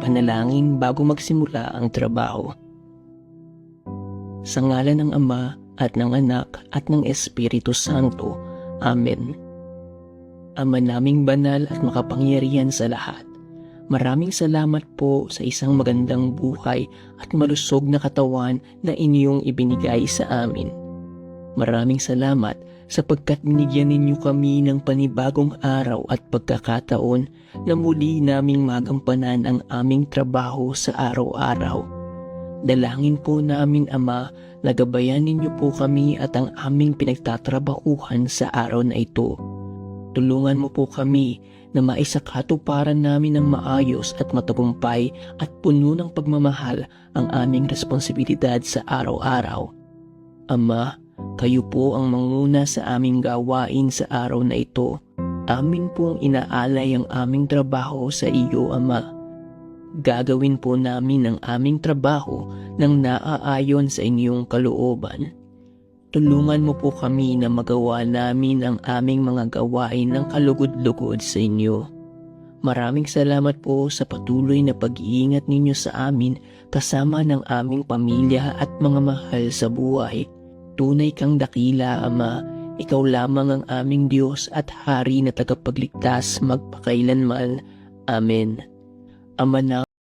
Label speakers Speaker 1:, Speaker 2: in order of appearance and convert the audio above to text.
Speaker 1: panalangin bago magsimula ang trabaho. Sa ngalan ng Ama at ng Anak at ng Espiritu Santo. Amen. Ama naming banal at makapangyarihan sa lahat, maraming salamat po sa isang magandang buhay at malusog na katawan na inyong ibinigay sa amin. Maraming salamat sapagkat binigyan ninyo kami ng panibagong araw at pagkakataon na muli naming magampanan ang aming trabaho sa araw-araw. Dalangin po namin, Ama, na gabayan ninyo po kami at ang aming pinagtatrabahuhan sa araw na ito. Tulungan mo po kami na maisakatuparan namin ng maayos at matagumpay at puno ng pagmamahal ang aming responsibilidad sa araw-araw. Ama, kayo po ang manguna sa aming gawain sa araw na ito. Amin pong inaalay ang aming trabaho sa iyo, Ama. Gagawin po namin ang aming trabaho ng naaayon sa inyong kalooban. Tulungan mo po kami na magawa namin ang aming mga gawain ng kalugod-lugod sa inyo. Maraming salamat po sa patuloy na pag-iingat ninyo sa amin kasama ng aming pamilya at mga mahal sa buhay. Tunay kang dakila, Ama. Ikaw lamang ang aming Diyos at Hari na tagapagligtas magpakailanman. Amen. Ama